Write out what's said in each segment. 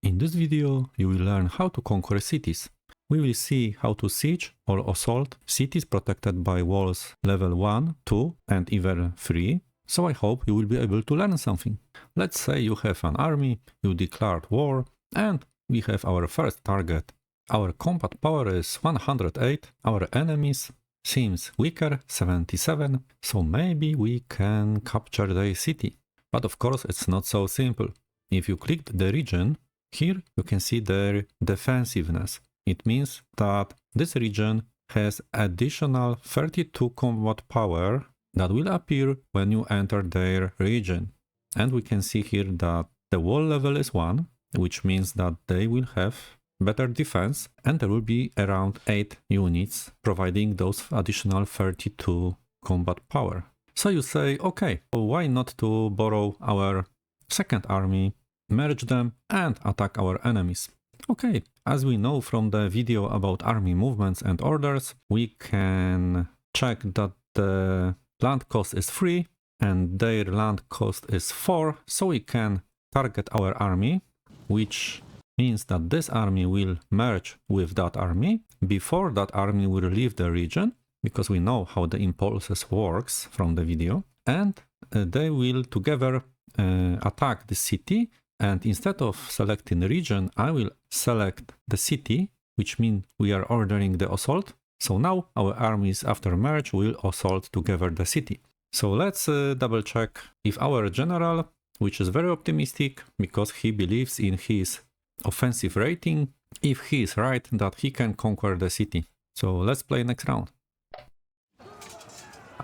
In this video, you will learn how to conquer cities. We will see how to siege or assault cities protected by walls level 1, 2 and even 3, so I hope you will be able to learn something. Let's say you have an army, you declared war, and we have our first target. Our combat power is 108, our enemies seems weaker, 77, so maybe we can capture the city. But of course it's not so simple. If you click the region, here you can see their defensiveness. It means that this region has additional 32 combat power that will appear when you enter their region. And we can see here that the wall level is 1, which means that they will have better defense and there will be around 8 units providing those additional 32 combat power. So you say, okay, why not to borrow our second army, merge them and attack our enemies? Okay, as we know from the video about army movements and orders, we can check that the land cost is 3 and their land cost is 4, so we can target our army, which means that this army will merge with that army before that army will leave the region, because we know how the impulses works from the video, and they will together attack the city. And instead of selecting the region, I will select the city, which means we are ordering the assault. So now our armies after merge will assault together the city. So let's double check if our general, which is very optimistic because he believes in his offensive rating, if he is right that he can conquer the city. So let's play next round.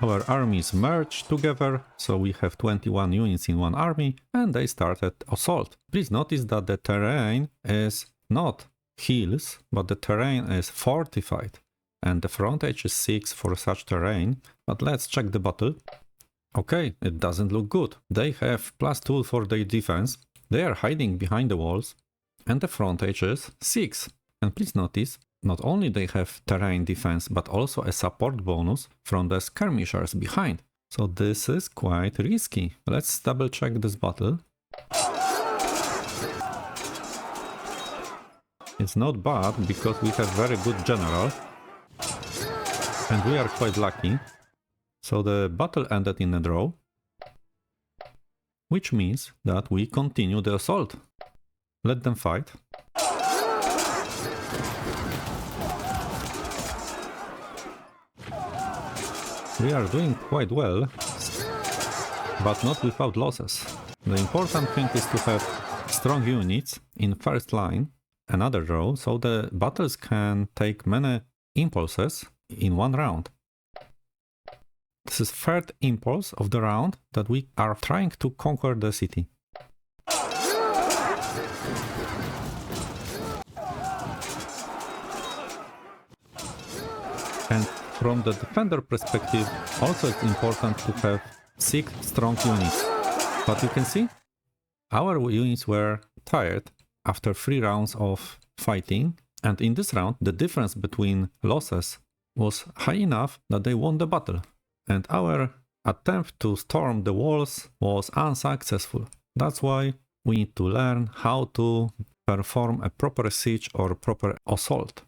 Our armies merge together, so we have 21 units in one army and they started assault. Please notice that the terrain is not hills, but the terrain is fortified and the frontage is 6 for such terrain. But let's check the battle. Okay, it doesn't look good. They have +2 for their defense, they are hiding behind the walls and the frontage is 6. And please notice, not only they have terrain defense, but also a support bonus from the skirmishers behind. So this is quite risky. Let's double check this battle. It's not bad because we have very good general and we are quite lucky. So the battle ended in a draw, which means that we continue the assault. Let them fight. We are doing quite well, but not without losses. The important thing is to have strong units in first line, another row, so the battles can take many impulses in one round. This is third impulse of the round that we are trying to conquer the city. And from the defender perspective, also it's important to have 6 strong units. But you can see, our units were tired after 3 rounds of fighting, and in this round the difference between losses was high enough that they won the battle. And our attempt to storm the walls was unsuccessful. That's why we need to learn how to perform a proper siege or proper assault.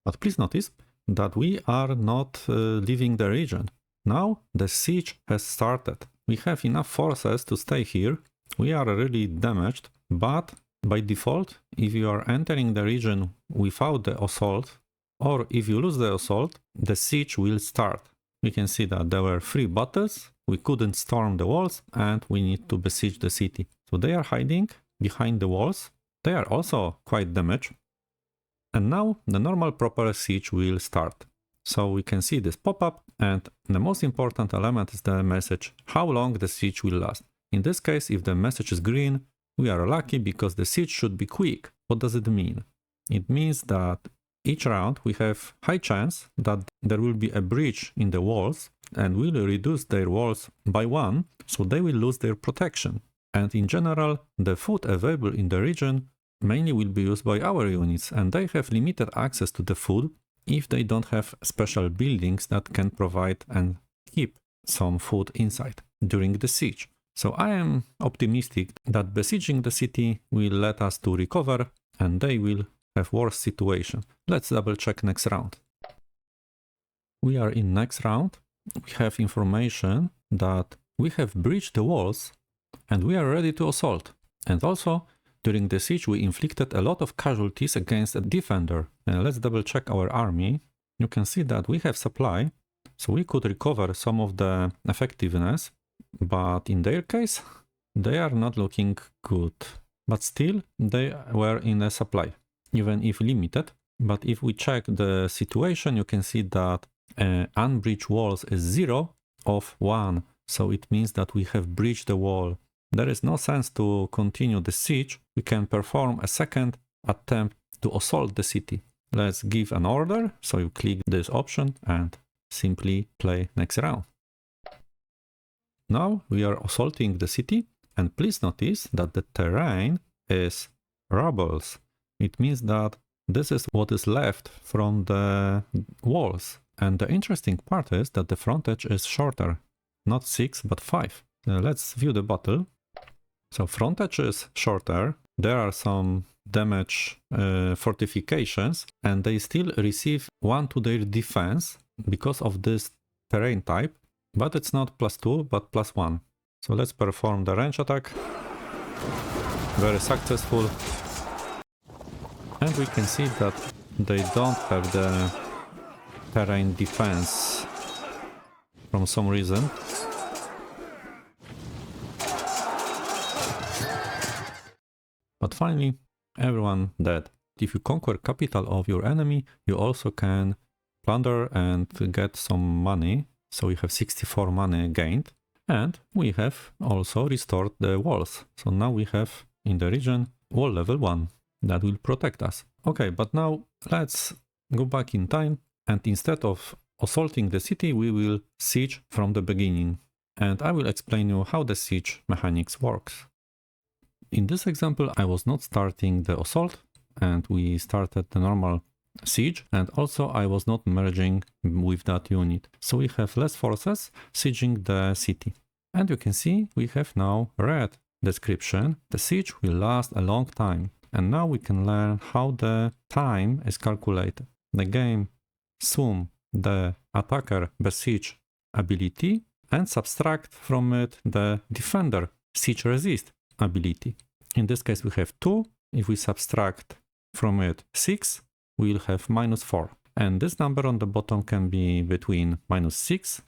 But please notice that we are not leaving the region. Now the siege has started. We have enough forces to stay here. We are really damaged, but by default, if you are entering the region without the assault, or if you lose the assault, the siege will start. We can see that there were 3 battles, we couldn't storm the walls, and we need to besiege the city. So they are hiding behind the walls. They are also quite damaged. And now the normal proper siege will start. So we can see this pop-up, and the most important element is the message, how long the siege will last. In this case, if the message is green, we are lucky because the siege should be quick. What does it mean? It means that each round we have high chance that there will be a breach in the walls and will reduce their walls by 1, so they will lose their protection. And in general, the food available in the region mainly will be used by our units, and they have limited access to the food if they don't have special buildings that can provide and keep some food inside during the siege. So I am optimistic that besieging the city will let us to recover and they will have worse situation. Let's double check next round. We are in next round. We have information that we have breached the walls and we are ready to assault. And also, during the siege we inflicted a lot of casualties against a defender. Let's double check our army. You can see that we have supply, so we could recover some of the effectiveness, but in their case, they are not looking good. But still, they were in a supply, even if limited. But if we check the situation, you can see that unbreached walls is 0 of 1. So it means that we have breached the wall. There is no sense to continue the siege. We can perform a second attempt to assault the city. Let's give an order. So you click this option and simply play next round. Now we are assaulting the city, and please notice that the terrain is Rubbles. It means that this is what is left from the walls. And the interesting part is that the frontage is shorter, not 6 but 5. Let's view the battle. So frontage is shorter, there are some damage fortifications, and they still receive 1 to their defense because of this terrain type, but it's not +2 but +1. So let's perform the range attack. Very successful. And we can see that they don't have the terrain defense from some reason. But finally, everyone dead. If you conquer capital of your enemy, you also can plunder and get some money. So we have 64 money gained. And we have also restored the walls. So now we have in the region wall level 1 that will protect us. Okay, but now let's go back in time, and instead of assaulting the city, we will siege from the beginning. And I will explain you how the siege mechanics works. In this example, I was not starting the assault, and we started the normal siege, and also I was not merging with that unit. So we have less forces sieging the city. And you can see we have now red description. The siege will last a long time. And now we can learn how the time is calculated. The game sum the attacker besiege ability and subtract from it the defender siege resist ability. In this case we have 2. If we subtract from it 6, we will have -4. And this number on the bottom can be between -6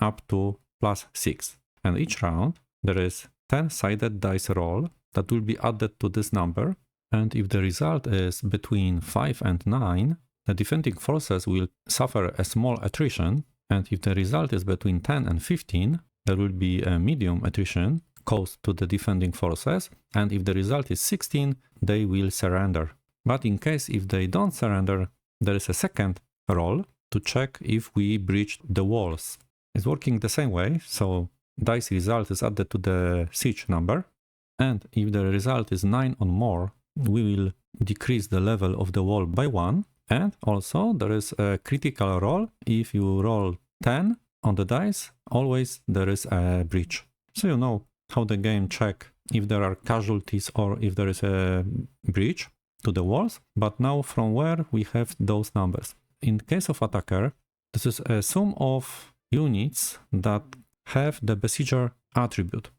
up to +6. And each round there is 10-sided dice roll that will be added to this number. And if the result is between 5 and 9, the defending forces will suffer a small attrition. And if the result is between 10 and 15, there will be a medium attrition caused to the defending forces. And if the result is 16, they will surrender. But in case if they don't surrender, there is a second roll to check if we breached the walls. It's working the same way. So dice result is added to the siege number. And if the result is 9 or more, we will decrease the level of the wall by 1. And also there is a critical roll. If you roll 10 on the dice, always there is a breach. So you know how the game check if there are casualties or if there is a breach to the walls. But now from where we have those numbers. In case of attacker, this is a sum of units that have the besieger attribute.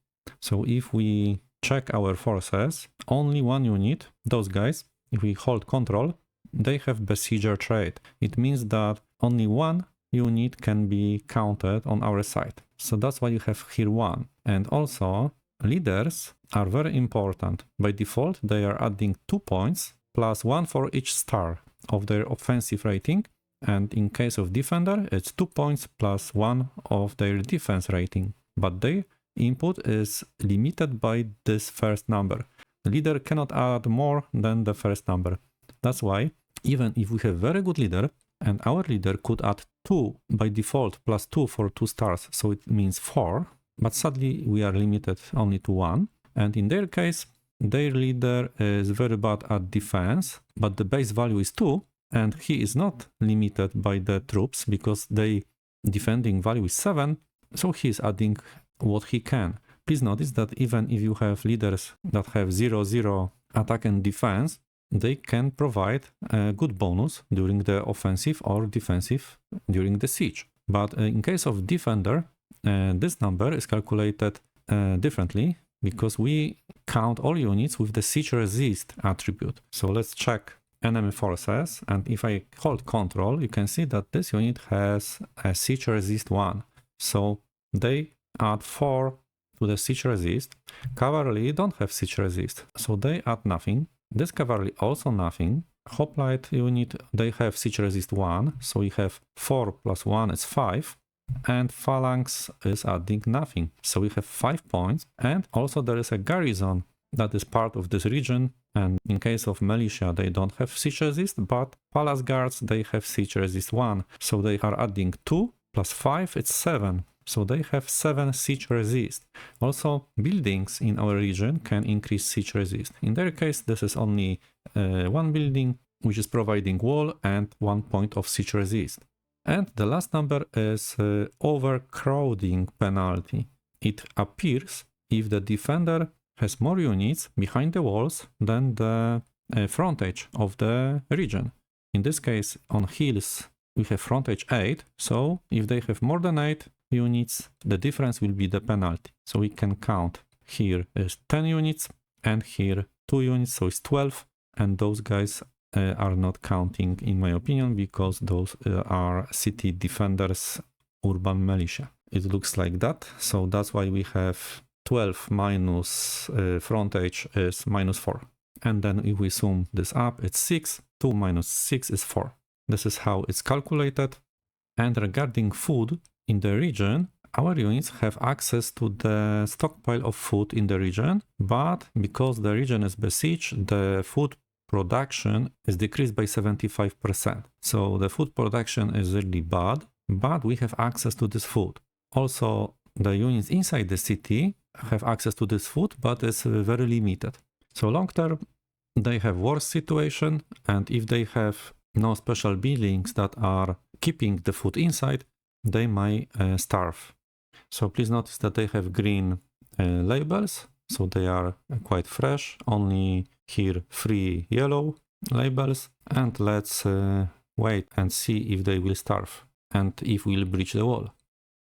So if we check our forces, only one unit, those guys, if we hold control, they have besieger trait. It means that only one unit can be counted on our side. So that's why you have here 1. And also leaders are very important. By default, they are adding 2 points plus 1 for each star of their offensive rating. And in case of defender, it's 2 points plus 1 of their defense rating. But their input is limited by this first number. The leader cannot add more than the first number. That's why even if we have very good leader and our leader could add 2 by default plus 2 for 2 stars, so it means 4, but sadly we are limited only to 1. And in their case, their leader is very bad at defense, but the base value is 2, and he is not limited by the troops because the defending value is 7, so he is adding what he can. Please notice that even if you have leaders that have 0-0 attack and defense, they can provide a good bonus during the offensive or defensive during the siege. But in case of defender, this number is calculated differently because we count all units with the siege resist attribute. So let's check enemy forces, and if I hold control, you can see that this unit has a siege resist 1. So they add 4 to the siege resist. Cavalry don't have siege resist, so they add nothing. This cavalry also nothing. Hoplite unit, they have siege resist 1, so we have 4 plus 1 is 5. And phalanx is adding nothing, so we have 5 points. And also there is a garrison that is part of this region, and in case of militia they don't have siege resist, but palace guards, they have siege resist 1, so they are adding 2 plus 5, it's 7, so they have 7 siege resist. Also buildings in our region can increase siege resist. In their case this is only one building which is providing wall and 1 point of siege resist. And the last number is overcrowding penalty. It appears if the defender has more units behind the walls than the frontage of the region. In this case, on hills, we have frontage 8, so if they have more than 8 units, the difference will be the penalty. So we can count here is 10 units and here 2 units, so it's 12, and those guys are not counting in my opinion because those are city defenders, urban militia. It looks like that, so that's why we have 12 minus frontage is minus 4. And then if we sum this up, it's 6. 2 minus 6 is 4. This is how it's calculated. And regarding food in the region, our units have access to the stockpile of food in the region, but because the region is besieged, the food production is decreased by 75%. So the food production is really bad, but we have access to this food. Also, the units inside the city have access to this food, but it's very limited. So long term, they have worse situation, and if they have no special buildings that are keeping the food inside, they might starve. So please notice that they have green labels, so they are quite fresh, only here 3 yellow labels, and let's wait and see if they will starve and if we'll breach the wall.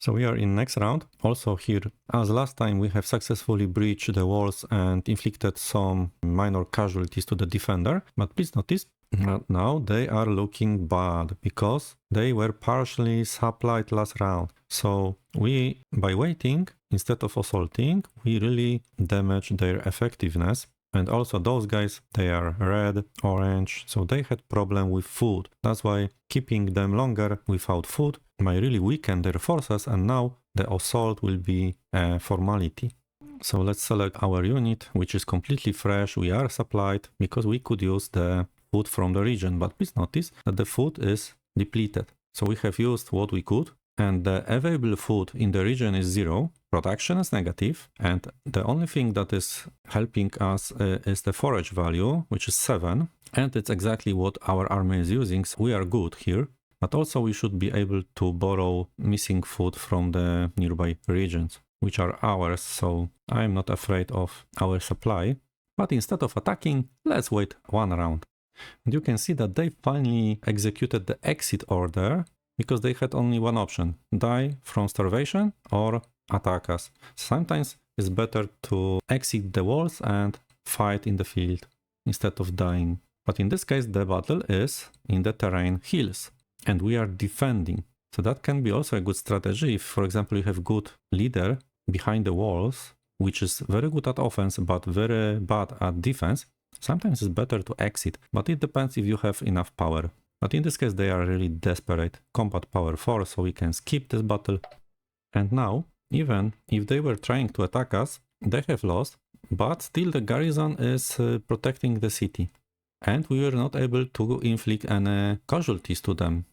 So we are in next round. Also here, as last time, we have successfully breached the walls and inflicted some minor casualties to the defender. But please notice that now they are looking bad because they were partially supplied last round. So we, by waiting, instead of assaulting, we really damage their effectiveness. And also those guys, they are red, orange, so they had problem with food. That's why keeping them longer without food might really weaken their forces, and now the assault will be a formality. So let's select our unit, which is completely fresh. We are supplied because we could use the food from the region, but please notice that the food is depleted. So we have used what we could, and the available food in the region is 0. Production is negative, and the only thing that is helping us is the forage value, which is 7, and it's exactly what our army is using, so we are good here. But also we should be able to borrow missing food from the nearby regions, which are ours, so I'm not afraid of our supply. But instead of attacking, let's wait 1 round. And you can see that they finally executed the exit order because they had only one option: die from starvation or attack us. Sometimes it's better to exit the walls and fight in the field instead of dying. But in this case, the battle is in the terrain hills and we are defending. So that can be also a good strategy if, for example, you have good leader behind the walls, which is very good at offense but very bad at defense. Sometimes it's better to exit, but it depends if you have enough power. But in this case, they are really desperate. Combat power 4, so we can skip this battle. And now, even if they were trying to attack us, they have lost, but still the garrison is protecting the city. And we were not able to inflict any casualties to them.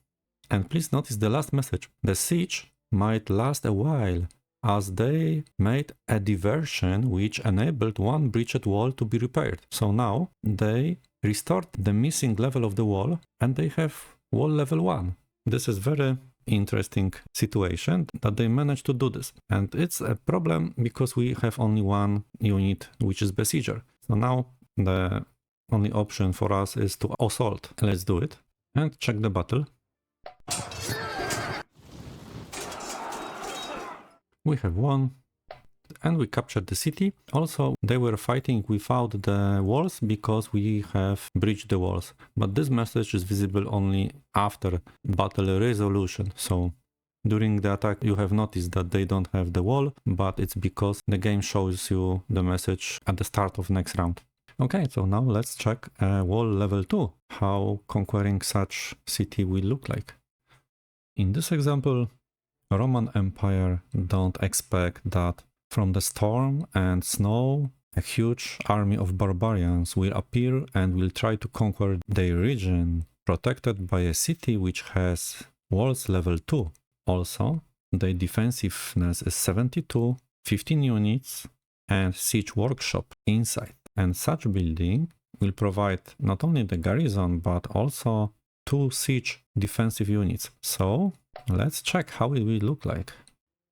And please notice the last message. The siege might last a while, as they made a diversion which enabled one breached wall to be repaired. So now they restored the missing level of the wall and they have wall level 1. This is very interesting situation that they managed to do this. And it's a problem because we have only one unit, which is besieger. So now the only option for us is to assault. Let's do it and check the battle. We have won and we captured the city. Also, they were fighting without the walls because we have breached the walls. But this message is visible only after battle resolution. So during the attack, you have noticed that they don't have the wall, but it's because the game shows you the message at the start of next round. Okay, so now let's check wall level 2, how conquering such city will look like. In this example, Roman Empire don't expect that from the storm and snow, a huge army of barbarians will appear and will try to conquer their region, protected by a city which has walls level 2. Also, their defensiveness is 72, 15 units, and siege workshop inside. And such building will provide not only the garrison, but also 2 siege defensive units. So let's check how it will look like.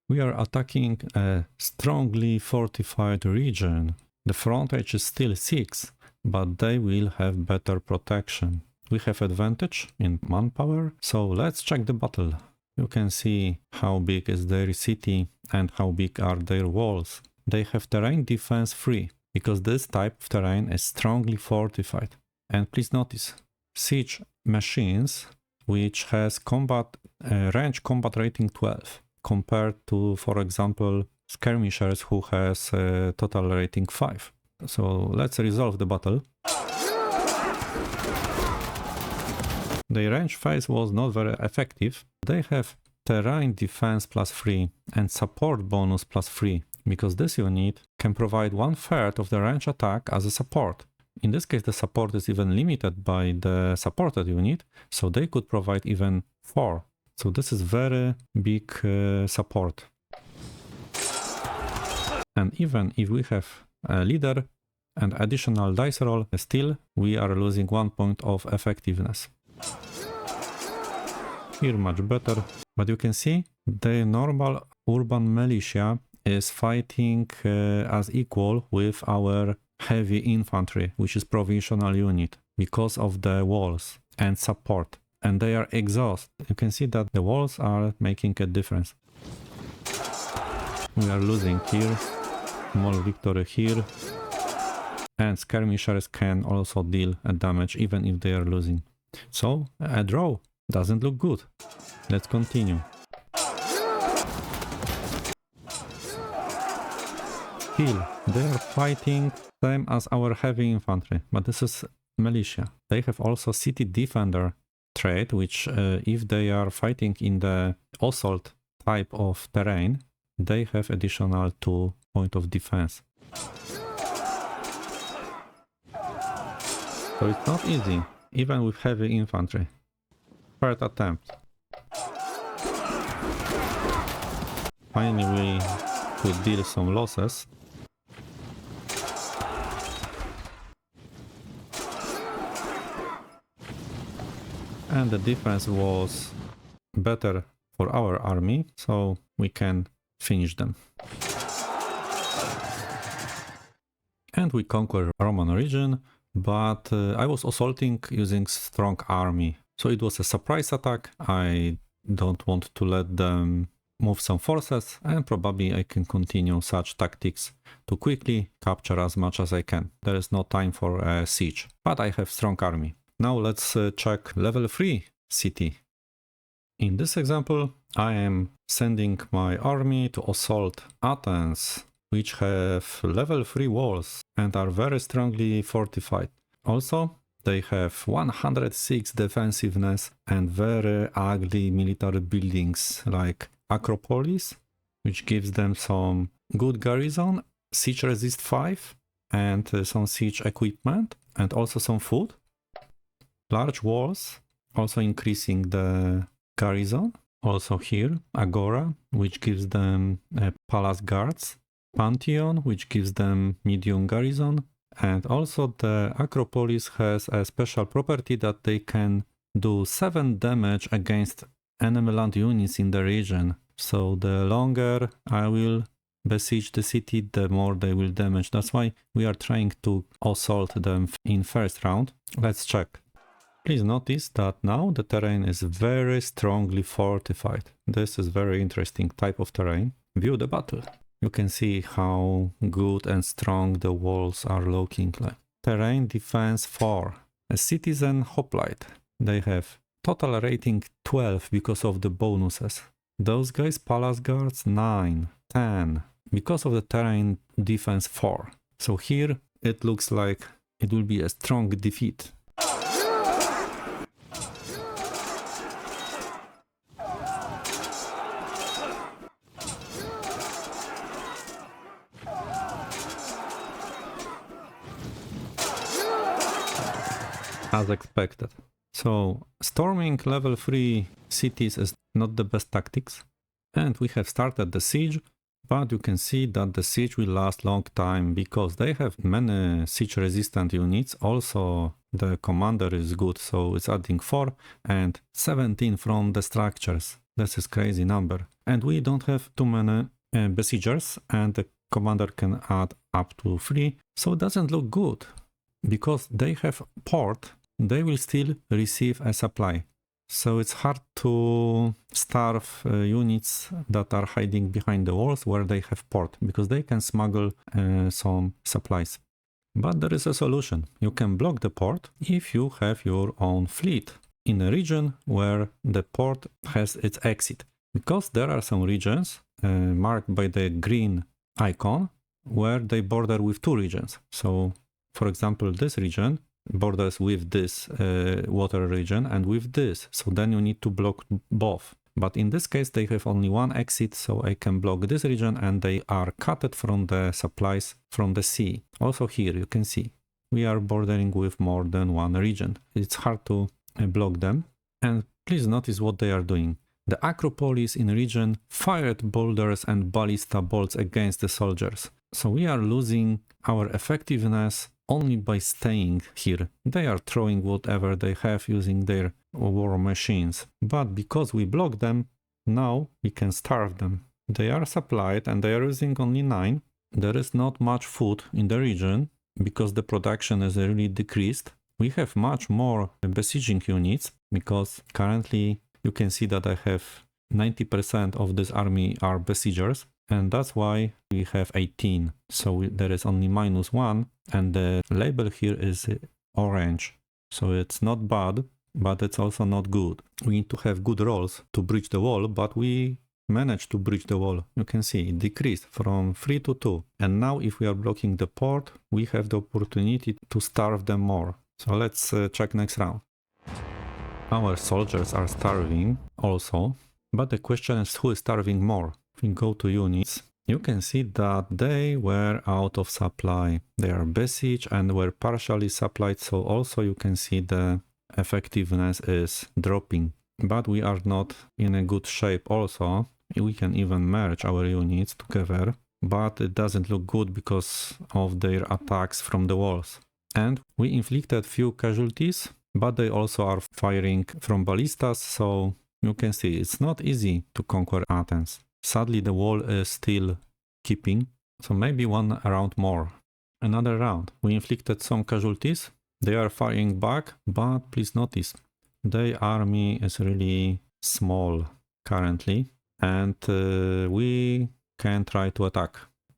We are attacking a strongly fortified region. The frontage is still 6, but they will have better protection. We have advantage in manpower, so let's check the battle. You can see how big is their city and how big are their walls. They have terrain defense 3, because this type of terrain is strongly fortified. And please notice, siege machines, which has range combat rating 12, compared to, for example, skirmishers who has total rating 5. So let's resolve the battle. The range phase was not very effective. They have terrain defense +3 and support bonus +3, because this unit can provide 1/3 of the range attack as a support. In this case, the support is even limited by the supported unit, so they could provide even 4. So this is very big support. And even if we have a leader and additional dice roll, still we are losing 1 point of effectiveness. Here much better, but you can see the normal urban militia is fighting as equal with our heavy infantry, which is provisional unit, because of the walls and support. And they are exhausted. You can see that the walls are making a difference. We are losing here, small victory here. And skirmishers can also deal a damage even if they are losing. So a draw doesn't look good. Let's continue. Here, they are fighting same as our heavy infantry, but this is militia. They have also city defender trait, which if they are fighting in the assault type of terrain, they have additional 2 points of defense. So it's not easy, even with heavy infantry. Third attempt. Finally we could deal some losses. And the defense was better for our army, so we can finish them. And we conquer Roman region, but I was assaulting using strong army. So it was a surprise attack. I don't want to let them move some forces, and probably I can continue such tactics to quickly capture as much as I can. There is no time for a siege, but I have strong army. Now let's check level 3 city. In this example, I am sending my army to assault Athens, which have level 3 walls and are very strongly fortified. Also, they have 106 defensiveness and very ugly military buildings like Acropolis, which gives them some good garrison, siege resist 5, and some siege equipment, and also some food. Large walls, also increasing the garrison. Also here, Agora, which gives them palace guards. Pantheon, which gives them medium garrison. And also the Acropolis has a special property that they can do 7 damage against enemy land units in the region. So the longer I will besiege the city, the more they will damage. That's why we are trying to assault them in first round. Let's check. Please notice that now the terrain is very strongly fortified. This is very interesting type of terrain. View the battle. You can see how good and strong the walls are looking like. Terrain defense 4. A citizen hoplite. They have total rating 12 because of the bonuses. Those guys palace guards 9, 10 because of the terrain defense 4. So here it looks like it will be a strong defeat. As expected. So storming level 3 cities is not the best tactics, and we have started the siege, but you can see that the siege will last long time because they have many siege resistant units. Also the commander is good, so it's adding 4 and 17 from the structures. This is crazy number, and we don't have too many besiegers, and the commander can add up to 3, so it doesn't look good because they have port. They will still receive a supply. So it's hard to starve units that are hiding behind the walls where they have port, because they can smuggle some supplies. But there is a solution. You can block the port if you have your own fleet in a region where the port has its exit. Because there are some regions marked by the green icon where they border with 2 regions. So for example, this region borders with this water region and with this, so then you need to block both. But in this case they have only one exit, so I can block this region and they are cut from the supplies from the sea. Also here you can see we are bordering with more than one region. It's hard to block them. And please notice what they are doing. The Acropolis in region fired boulders and ballista bolts against the soldiers. So we are losing our effectiveness only by staying here. They are throwing whatever they have using their war machines. But because we block them, now we can starve them. They are supplied and they are using only 9. There is not much food in the region because the production is really decreased. We have much more besieging units because currently you can see that I have 90% of this army are besiegers. And that's why we have 18. So there is only -1 and the label here is orange. So it's not bad, but it's also not good. We need to have good rolls to breach the wall, but we managed to breach the wall. You can see it decreased from 3 to 2. And now if we are blocking the port, we have the opportunity to starve them more. So let's check next round. Our soldiers are starving also, but the question is who is starving more? If we go to units, you can see that they were out of supply. They are besieged and were partially supplied, so also you can see the effectiveness is dropping. But we are not in a good shape also. We can even merge our units together, but it doesn't look good because of their attacks from the walls. And we inflicted few casualties, but they also are firing from ballistas, so you can see it's not easy to conquer Athens. Sadly, the wall is still keeping, so maybe one round more. Another round. We inflicted some casualties. They are firing back, but please notice, their army is really small currently, and we can try to attack.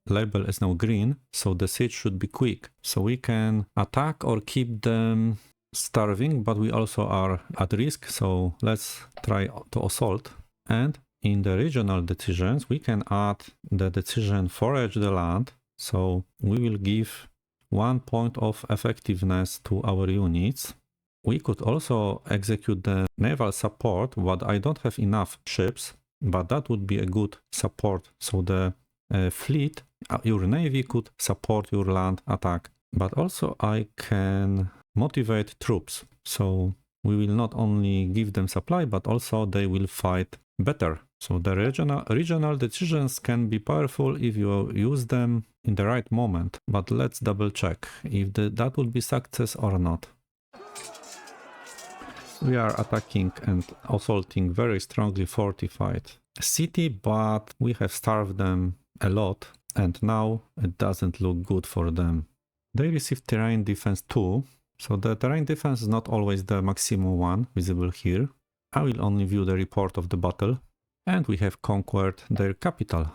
Label is now green, so the siege should be quick. So we can attack or keep them starving, but we also are at risk, so let's try to assault. And in the regional decisions, we can add the decision forage the land, so we will give 1 point of effectiveness to our units. We could also execute the naval support, but I don't have enough ships, but that would be a good support. So the fleet, your navy could support your land attack. But also I can motivate troops. So we will not only give them supply, but also they will fight better. So the regional decisions can be powerful if you use them in the right moment. But let's double check if that will be success or not. we are attacking and assaulting very strongly fortified city, but we have starved them a lot, and now it doesn't look good for them. They received terrain defense 2, so the terrain defense is not always the maximum one visible here. I will only view the report of the battle, and we have conquered their capital.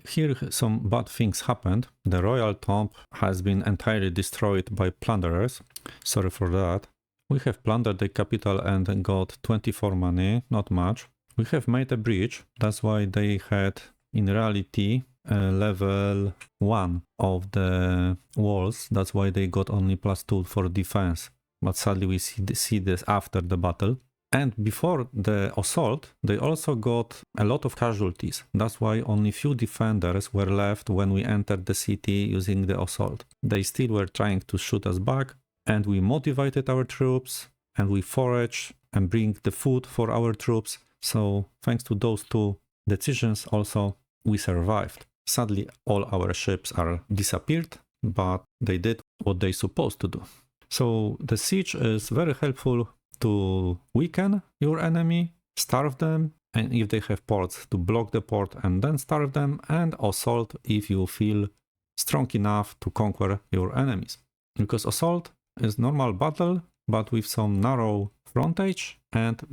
Here some bad things happened. The royal tomb has been entirely destroyed by plunderers. Sorry for that. We have plundered the capital and got 24 money, not much. We have made a bridge, that's why they had in reality level 1 of the walls, that's why they got only +2 for defense. But sadly we see this after the battle. And before the assault, they also got a lot of casualties. That's why only few defenders were left when we entered the city using the assault. They still were trying to shoot us back, and we motivated our troops, and we forage and bring the food for our troops. So thanks to those two decisions also, we survived. Sadly, all our ships are disappeared, but they did what they supposed to do. So the siege is very helpful to weaken your enemy, starve them, and if they have ports, to block the port and then starve them, and assault if you feel strong enough to conquer your enemies. Because assault is normal battle, but with some narrow frontage and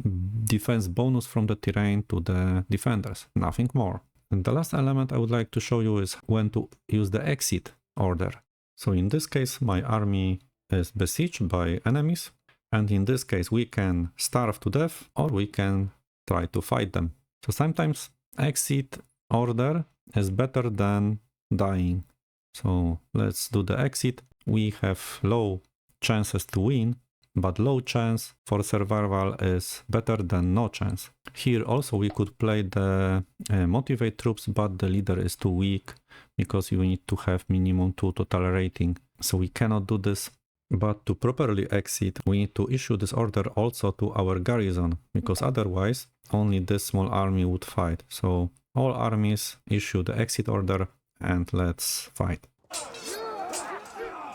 defense bonus from the terrain to the defenders, nothing more. And the last element I would like to show you is when to use the exit order. So in this case, my army is besieged by enemies. And in this case, we can starve to death or we can try to fight them. So sometimes exit order is better than dying. So let's do the exit. We have low chances to win, but low chance for survival is better than no chance. Here also we could play the motivate troops, but the leader is too weak because you need to have minimum 2 total rating. So we cannot do this. But to properly exit, we need to issue this order also to our garrison, because otherwise only this small army would fight. So all armies issue the exit order and let's fight.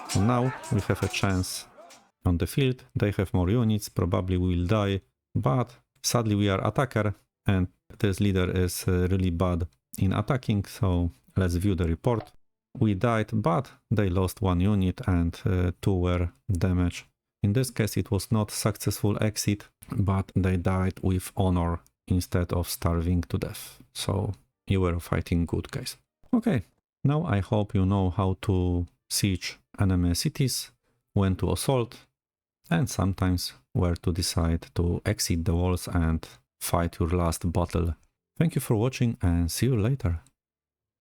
So now we have a chance on the field. They have more units, probably we will die, but sadly we are attacker and this leader is really bad in attacking, so let's view the report. We died, but they lost 1 unit and 2 were damaged. In this case it was not successful exit, but they died with honor instead of starving to death. So you were fighting good, guys. Okay, now I hope you know how to siege enemy cities, when to assault, and sometimes where to decide to exit the walls and fight your last battle. Thank you for watching and see you later.